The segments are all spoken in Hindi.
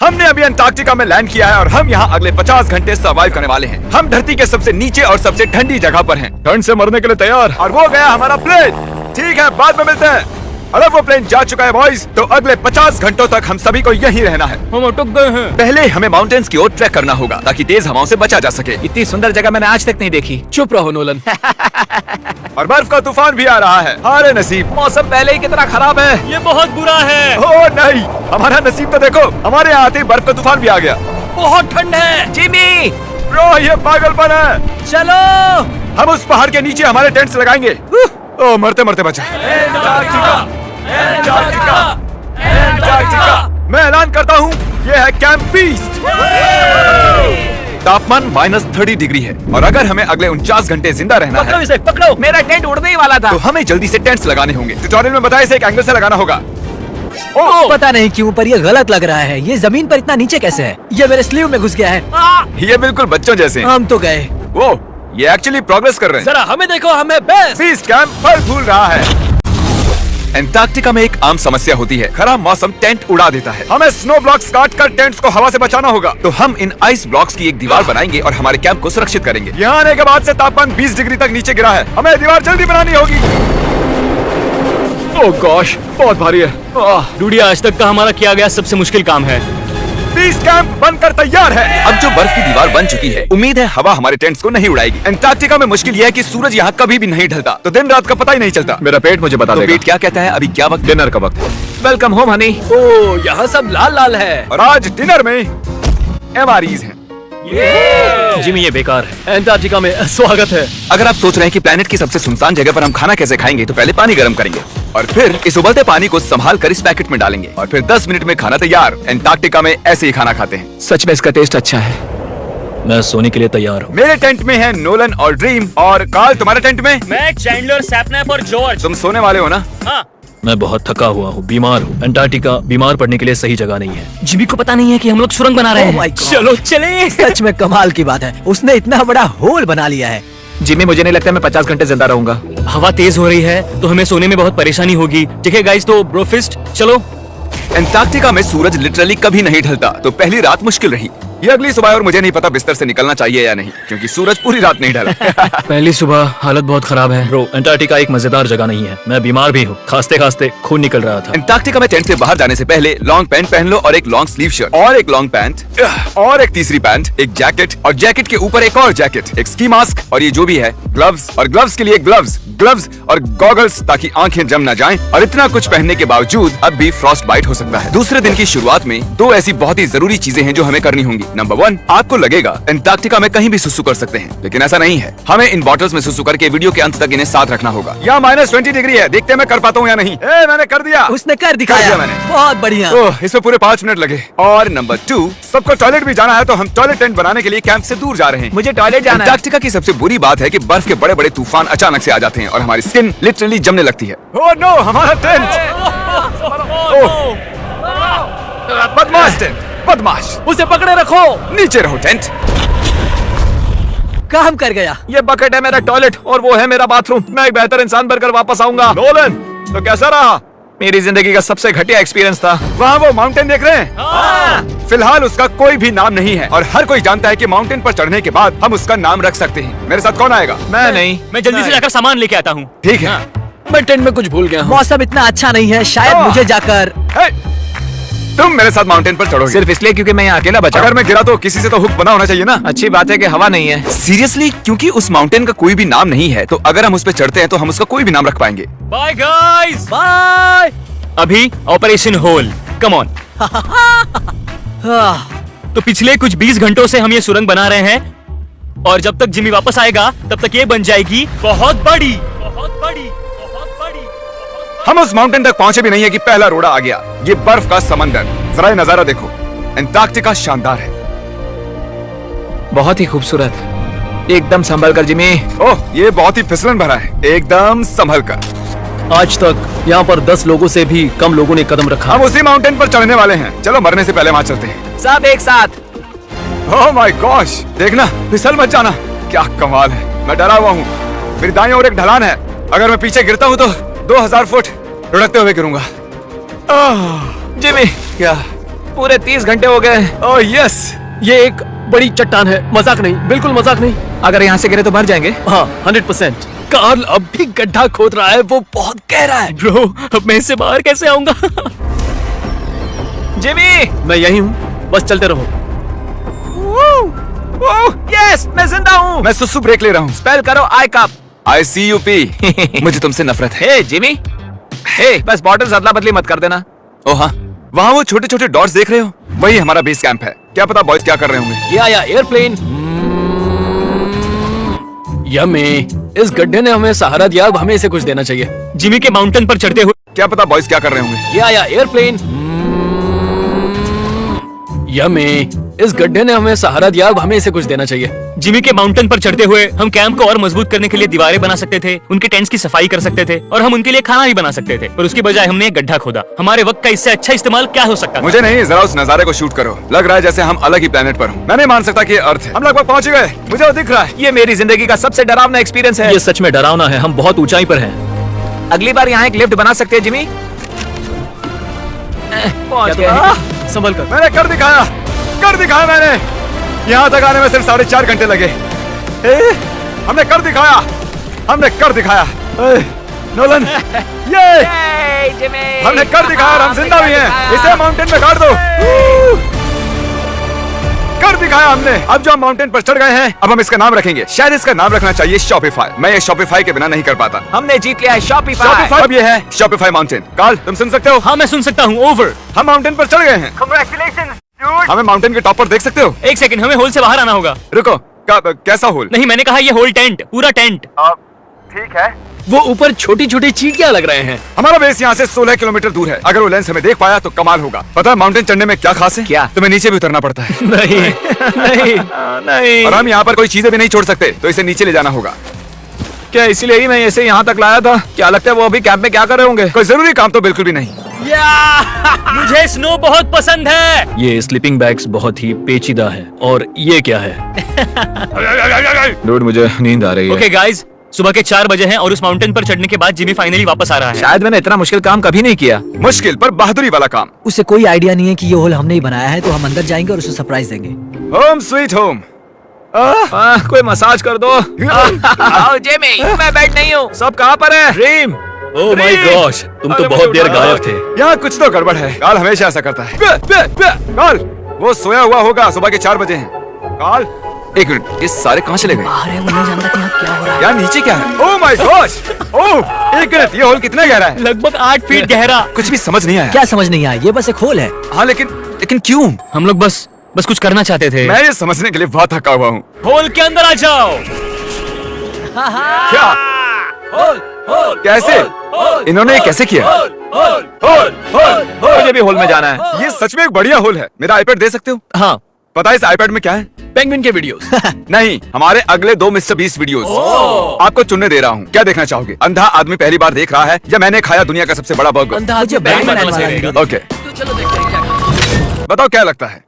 हमने अभी अंटार्कटिका में लैंड किया है और हम यहाँ अगले 50 घंटे सर्वाइव करने वाले हैं। हम धरती के सबसे नीचे और सबसे ठंडी जगह पर हैं। ठंड से मरने के लिए तैयार। और वो गया हमारा प्लेन। ठीक है, बाद में मिलते हैं। अरे वो प्लेन जा चुका है बॉयज, तो अगले 50 घंटों तक हम सभी को यहीं रहना है। हम अटक गए हैं। पहले हमें माउंटेन्स की ओर ट्रैक करना होगा ताकि तेज हवाओं से बचा जा सके। इतनी सुंदर जगह मैंने आज तक नहीं देखी। चुप रहो नोलन। और बर्फ का तूफान भी आ रहा है। अरे नसीब, मौसम पहले ही कितना खराब है। ये बहुत बुरा है। ओ नहीं, हमारा नसीब तो देखो, हमारे यहाँ आते ही बर्फ का तूफान भी आ गया। बहुत ठंड है। जिमी, ब्रो ये पागलपन है। चलो, हम उस पहाड़ के नीचे हमारे टेंट्स लगाएंगे। ओ मरते मरते बचा। मैं ऐलान करता हूँ, ये है कैंप बीस्ट। तापमान -30 डिग्री है और अगर हमें अगले 49 घंटे जिंदा रहना पकड़ो है, इसे, पकड़ो। मेरा टेंट उड़ने ही वाला था। तो हमें जल्दी से टेंट्स लगाने होंगे। ट्यूटोरियल में बताया इसे एक एंगल से लगाना होगा। पता नहीं क्यों पर ये गलत लग रहा है। ये जमीन पर इतना नीचे कैसे है? ये मेरे स्लीव में घुस गया है। ये बिल्कुल बच्चों जैसे हैं। हम तो गए। वो ये एक्चुअली प्रोग्रेस कर रहे हैं। जरा हमें देखो, हमें बेस्ट। बीस्ट कैंप फल फूल रहा है। अंटार्कटिका में एक आम समस्या होती है, खराब मौसम टेंट उड़ा देता है। हमें स्नो ब्लॉक्स काटकर टेंट्स को हवा से बचाना होगा। तो हम इन आइस ब्लॉक्स की एक दीवार बनाएंगे और हमारे कैंप को सुरक्षित करेंगे। यहाँ आने के बाद से तापमान 20 डिग्री तक नीचे गिरा है। हमें दीवार जल्दी बनानी होगी। ओह गॉश, बहुत भारी है। डूडिया, आज तक का हमारा किया गया सबसे मुश्किल काम है। बीस्ट कैंप बनकर तैयार है। अब जो बर्फ की दीवार बन चुकी है, उम्मीद है हवा हमारे टेंट्स को नहीं उड़ाएगी। अंटार्कटिका में मुश्किल यह है कि सूरज यहाँ कभी भी नहीं ढलता, तो दिन रात का पता ही नहीं चलता। मेरा पेट मुझे बता देगा। पेट क्या कहता है? अभी क्या वक्त? डिनर का वक्त है। Welcome home Honey. ओह, यहाँ सब लाल लाल है। और आज डिनर में MREs हैं। जिमी, ये बेकार है। अंटार्कटिका में स्वागत है। अगर आप सोच रहे हैं कि प्लेनेट की सबसे सुनसान जगह पर हम खाना कैसे खाएंगे, तो पहले पानी गर्म करेंगे और फिर इस उबलते पानी को संभाल कर इस पैकेट में डालेंगे और फिर 10 मिनट में खाना तैयार। अंटार्कटिका में ऐसे ही खाना खाते हैं। सच में इसका टेस्ट अच्छा है। मैं सोने के लिए तैयार हूँ। मेरे टेंट में है नोलन और ड्रीम। और कार्ल, तुम्हारे टेंट में? मैं चैंडलर, सैपनैप और जॉर्ज। तुम सोने वाले हो ना? हाँ। मैं बहुत थका हुआ हूँ, बीमार हूँ। अंटार्कटिका बीमार पड़ने के लिए सही जगह नहीं है। जिमी को पता नहीं है कि हम लोग सुरंग बना रहे Oh हैं। my God. चलो चले। सच में कमाल की बात है, उसने इतना बड़ा होल बना लिया है। जिमी, मुझे नहीं लगता मैं 50 घंटे जिंदा रहूंगा। हवा तेज हो रही है तो हमें सोने में बहुत परेशानी होगी। ठीक है गाइस, तो ब्रोफिस्ट चलो। अंटार्कटिका में सूरज लिटरली कभी नहीं ढलता, तो पहली रात मुश्किल रही। ये अगली सुबह और मुझे नहीं पता बिस्तर से निकलना चाहिए या नहीं, क्योंकि सूरज पूरी रात नहीं ढला। पहली सुबह हालत बहुत खराब है। ब्रो, अंटार्कटिका एक मजेदार जगह नहीं है। मैं बीमार भी हूँ, खांसते खांसते खून निकल रहा था। अंटार्कटिका में टेंट से बाहर जाने से पहले लॉन्ग पैंट पहन लो और एक लॉन्ग स्लीव शर्ट और एक लॉन्ग पैंट और एक तीसरी पैंट, एक जैकेट और जैकेट के ऊपर एक और जैकेट, एक स्की मास्क और ये जो भी है ग्लव्स, और ग्लव्स के लिए ग्लव्स और गॉगल्स ताकि आंखें जम न जाएं। और इतना कुछ पहनने के बावजूद अब भी फ्रॉस्ट बाइट हो सकता है। दूसरे दिन की शुरुआत में 2 ऐसी बहुत ही जरूरी चीजें हैं जो हमें करनी होंगी। नंबर 1, आपको लगेगा अंटार्कटिका में कहीं भी सुसु कर सकते हैं, लेकिन ऐसा नहीं है। हमें इन बॉटल्स में सुसु करके वीडियो के अंत तक इन्हें साथ रखना होगा। यहाँ -20 डिग्री है, देखते हैं मैं कर पाता हूँ या नहीं। मैंने कर दिया। उसने कर दिखाया। मैंने। बहुत बढ़िया। ओह, इसमें पूरे 5 मिनट लगे। और नंबर 2, सबको टॉयलेट भी जाना है, तो हम टॉयलेट टेंट बनाने के लिए कैंप से दूर जा रहे हैं। मुझे टॉयलेट जाना है। अंटार्कटिका की सबसे बुरी बात है कि बर्फ के बड़े बड़े तूफान अचानक से आ जाते हैं और हमारी स्किन लिटरली जमने लगती है। ओह नो, हमारा टेंट! बदमाश टेंट, बदमाश! उसे पकड़े रखो। नीचे रहो टेंट। काम कर गया। ये बकेट है मेरा टॉयलेट और वो है मेरा बाथरूम। मैं एक बेहतर इंसान बनकर वापस आऊंगा। नोलन, तो कैसा रहा? मेरी जिंदगी का सबसे घटिया एक्सपीरियंस था। वहाँ वो माउंटेन देख रहे हैं? फिलहाल उसका कोई भी नाम नहीं है और हर कोई जानता है कि माउंटेन पर चढ़ने के बाद हम उसका नाम रख सकते हैं। मेरे साथ कौन आएगा? मैं नहीं। मैं जल्दी से जाकर सामान लेके आता हूँ। ठीक है। मैं टेंट में कुछ भूल गया हूँ। मौसम इतना अच्छा नहीं है, शायद मुझे जाकर। हे, तुम मेरे साथ माउंटेन पर चढ़ोगे? सिर्फ इसलिए क्योंकि मैं यहाँ अकेला बचा। अगर मैं गिरा तो किसी से तो हुक बना होना चाहिए ना। अच्छी बात है कि हवा नहीं है। सीरियसली, क्योंकि उस माउंटेन का कोई भी नाम नहीं है, तो अगर हम उस पर चढ़ते हैं तो हम उसका कोई भी नाम रख पाएंगे। Bye guys. बाय। अभी ऑपरेशन होल, कम ऑन। तो पिछले कुछ 20 घंटों से हम ये सुरंग बना रहे हैं और जब तक जिमी वापस आएगा तब तक ये बन जाएगी बहुत बड़ी, बहुत बड़ी, बहुत बड़ी। हम उस माउंटेन तक पहुंचे भी नहीं है कि पहला रोड़ा आ गया। ये बर्फ का समंदर, जरा ये नजारा देखो। अंटार्कटिका शानदार है, बहुत ही खूबसूरत। एकदम संभल कर जिमी। ओह, ये बहुत ही फिसलन भरा है। एकदम संभल कर। आज तक यहाँ पर 10 लोगों से भी कम लोगों ने कदम रखा। हम उसी माउंटेन पर चढ़ने वाले हैं। चलो मरने से पहले वहाँ चलते हैं। सब एक साथ। ओह माय गॉश, देखना, फिसल मत जाना। क्या कमाल है। मैं डरा हुआ हूँ। मेरी दाईं ओर एक ढलान है। अगर मैं पीछे गिरता हूँ तो 2000 फुट लुढ़कते हुए गिरूंगा। जिमी, क्या पूरे 30 घंटे हो गए। Oh yes. ये एक बड़ी चट्टान है, मजाक नहीं, बिल्कुल मजाक नहीं। अगर यहाँ से गिरे तो मर जाएंगे। हाँ 100%। कार्ल अब भी गड्ढा खोद रहा है, वो बहुत गहरा है। ब्रो अब मैं इससे बाहर कैसे आऊंगा? जिमी, मैं यही हूँ, बस चलते रहो। यस, मैं जिंदा हूँ। मैं सुसु ब्रेक ले रहा हूँ। स्पेल करो आई कप। ICUP। मुझे तुमसे नफरत है। हे जिमी, हे बस बॉटल्स अदला बदली मत कर देना। ओ हाँ, वहाँ वो छोटे छोटे डॉट्स देख रहे हो, वही हमारा बेस कैंप है। क्या पता बॉयज क्या कर रहे होंगे। या एयरप्लेन। यम्मी, इस गड्ढे ने हमें सहारा दिया, अब हमें इसे कुछ देना चाहिए। जिमी के माउंटेन पर चढ़ते हुए क्या पता बॉयज क्या कर रहे होंगे। या एयरप्लेन। यम्मी, इस गड्ढे ने हमें सहारा दिया, अब हमें इसे कुछ देना चाहिए। जिमी के माउंटेन पर चढ़ते हुए हम कैंप को और मजबूत करने के लिए दीवारें बना सकते थे, उनके टेंट्स की सफाई कर सकते थे और हम उनके लिए खाना भी बना सकते थे, पर उसकी बजाय हमने एक गड्ढा खोदा। हमारे वक्त का इससे अच्छा इस्तेमाल क्या हो सकता था? मुझे नहीं, जरा उस नजारे को शूट करो। लग रहा है जैसे हम अलग ही प्लेनेट पर हूँ। मैं नहीं मान सकता कि ये अर्थ है। हम लगभग पहुंच गए, मुझे वो दिख रहा है। ये मेरी जिंदगी का सबसे डरावना एक्सपीरियंस है। ये सच में डरावना है, हम बहुत ऊंचाई पर हैं। अगली बार यहाँ एक लिफ्ट बना सकते हैं जिमी। पहुंच गए। संभल कर। मैंने कर दिखाया मैंने। यहाँ तक आने में सिर्फ 4.5 घंटे लगे। हमने कर दिखाया। नोलन, ये जिमी, हमने कर दिखाया और हम जिंदा भी हैं। इसे माउंटेन में गाड़ दो। कर दिखाया हमने। अब जो हम माउंटेन पर चढ़ गए हैं, अब हम इसका नाम रखेंगे। शायद इसका नाम रखना चाहिए शॉपिफाई। मैं ये शॉपिफाई के बिना नहीं कर पाता। हमने जीत लिया है शॉपिफाई। अब ये है शॉपिफाई माउंटेन। कार्ल, तुम सुन सकते हो? हाँ मैं सुन सकता हूँ। ओवर। हम माउंटेन पर चढ़ गए हैं। हमें माउंटेन के टॉप पर देख सकते हो? एक सेकंड, हमें होल से बाहर आना होगा। रुको, कैसा होल? नहीं, मैंने कहा ये होल टेंट, पूरा टेंट। ठीक है। वो ऊपर छोटी छोटी चींटियां लग रहे हैं। हमारा बेस यहाँ से 16 किलोमीटर दूर है। अगर वो लेंस हमें देख पाया तो कमाल होगा। पता है माउंटेन चढ़ने में क्या खास है? क्या? तुम्हें नीचे भी उतरना पड़ता है। नहीं नहीं नहीं। और हम यहाँ पर कोई चीजें भी नहीं छोड़ सकते, तो इसे नीचे ले जाना होगा। क्या इसीलिए ही मैं इसे यहाँ तक लाया था? क्या लगता है वो अभी कैंप में क्या कर रहे होंगे? कोई जरूरी काम तो बिल्कुल भी नहीं। मुझे स्नो बहुत पसंद है। ये स्लीपिंग बैग्स बहुत ही पेचीदा है। और ये क्या है? डूड, मुझे नींद आ रही है। ओके गाइस, सुबह के 4 बजे हैं और उस माउंटेन पर चढ़ने के बाद जिमी फाइनली वापस आ रहा है। शायद मैंने इतना मुश्किल काम कभी नहीं किया। मुश्किल पर बहादुरी वाला काम। उसे कोई आइडिया नहीं है कि ये होल हमने ही बनाया है, तो हम अंदर जाएंगे और उसे सरप्राइज देंगे। Home sweet home. कोई मसाज कर दो। आओ जेमी, मैं बैठ नहीं हूँ। सब कहाँ पर है? ड्रीम, ओह माय गॉश, तुम तो बहुत देर गायब थे। यहाँ कुछ तो गड़बड़ है। काल हमेशा ऐसा करता है। काल, वो सोया हुआ होगा। सुबह के 4 बजे हैं। काल, एक मिनट, ये सारे कहाँ चले गए? अरे वो नहीं जानता कि यहाँ क्या हो रहा है। यार नीचे क्या है? Oh my gosh. ओह, एक मिनट, ये होल कितना गहरा है? लगभग 8 फीट गहरा। कुछ भी समझ नहीं आया। क्या समझ नहीं आया? ये बस एक होल है। हाँ, लेकिन क्यों? हम लोग बस कुछ करना चाहते थे। मैं ये समझने के लिए बहुत थका हुआ हूँ। होल के अंदर आ जाओ। क्या? कैसे? इन्होंने ये कैसे किया? मुझे भी होल में जाना है। ये सच में एक बढ़िया होल है। मेरा आईपैड दे सकते हो? हाँ, पता है इस आईपैड में क्या है? पेंगुइन के वीडियोस। नहीं, हमारे अगले 2 मिस्टर बीस्ट वीडियोस। आपको चुनने दे रहा हूँ। क्या देखना चाहोगे? अंधा आदमी पहली बार देख रहा है या मैंने खाया दुनिया का सबसे बड़ा बर्गर? अंधा मुझे बैग बैग बनाने बनाने वाला वाला वीडियो। ओके, तो चलो देखते हैं क्या। बताओ क्या लगता है?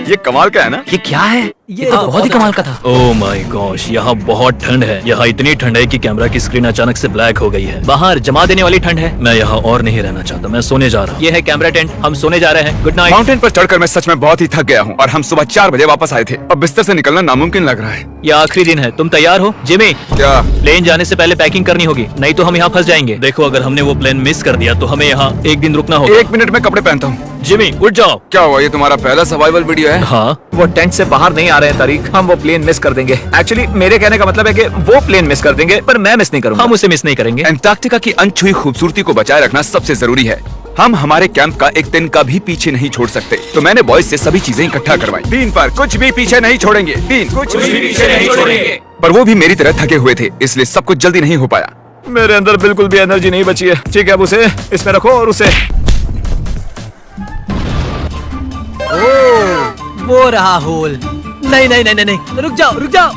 ये कमाल का है ना? ये क्या है? ये तो बहुत ही कमाल का था। ओह माय गॉश, यहाँ बहुत ठंड है। यहाँ इतनी ठंड है कि कैमरा की स्क्रीन अचानक से ब्लैक हो गई है। बाहर जमा देने वाली ठंड है। मैं यहाँ और नहीं रहना चाहता, मैं सोने जा रहा हूँ। ये है कैमरा टेंट, हम सोने जा रहे हैं। Good night. माउंटेन पर चढ़कर मैं सच में बहुत ही थक गया हूँ और हम सुबह 4 बजे वापस आए थे। अब बिस्तर से निकलना नामुमकिन लग रहा है। ये आखिरी दिन है, तुम तैयार हो? जिमी, क्या? प्लेन जाने से पहले पैकिंग करनी होगी, नहीं तो हम यहाँ फंस जाएंगे। देखो, अगर हमने वो प्लेन मिस कर दिया तो हमें यहाँ एक दिन रुकना होगा। 1 मिनट में कपड़े पहनता हूँ। जिमी, उठ जाओ। क्या हुआ? ये तुम्हारा पहला सर्वाइवल वीडियो है? हाँ, वो टेंट से बाहर नहीं आ रहे हैं तारीख। हम वो प्लेन मिस कर देंगे। एक्चुअली मेरे कहने का मतलब है कि वो प्लेन मिस कर देंगे, पर मैं मिस नहीं करूंगा। हम उसे मिस नहीं करेंगे। अंटार्कटिका की अनछुई खूबसूरती को बचाए रखना सबसे जरूरी है। हम हमारे कैंप का एक दिन का भी पीछे नहीं छोड़ सकते, तो मैंने बॉयज से सभी चीजें इकट्ठा करवाई। 3 पर कुछ भी पीछे नहीं छोड़ेंगे। 3 कुछ भी पीछे नहीं छोड़ेंगे। पर वो भी मेरी तरह थके हुए थे, इसलिए सब कुछ जल्दी नहीं हो पाया। मेरे अंदर बिल्कुल भी एनर्जी नहीं बची है। ठीक है, अब उसे इसमें रखो और उसे। वो रहा होल। नहीं नहीं नहीं नहीं, रुक जाओ,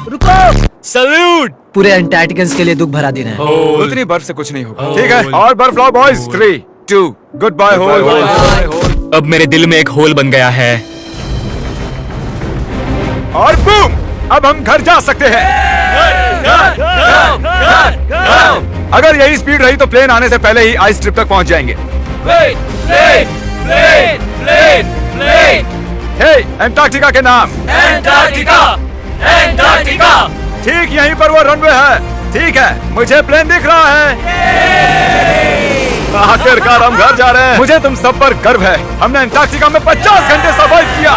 रुको। सल्यूट। पूरे अंटार्कटिकन्स के लिए दुख भरा दिन है। उतनी बर्फ से कुछ नहीं होगा। ठीक है, और बर्फ लाओ बॉयज। 3, 2, good bye whole. अब मेरे दिल में एक होल बन गया है। और बूम, अब हम घर जा सकते हैं। अगर यही स्पीड रही तो प्लेन आने से पहले ही आइस ट्रिप तक पहुंच जाएंगे। हे, एंटार्क्टिका के नाम। ठीक यहीं पर वो रनवे है। ठीक है, मुझे प्लेन दिख रहा है। आखिरकार हम घर जा रहे हैं। मुझे तुम सब पर गर्व है। हमने एंटार्क्टिका में 50 घंटे सर्वाइव किया।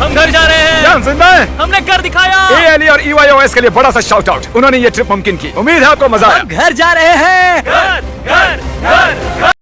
हम घर जा रहे हैं। क्या हम जिंदा हैं? हमने कर दिखाया। ALE और EYOS के लिए बड़ा सा शाउट आउट। उन्होंने ये ट्रिप मुमकिन की। उम्मीद है आपको मजा आया। घर जा रहे हैं। घर घर घर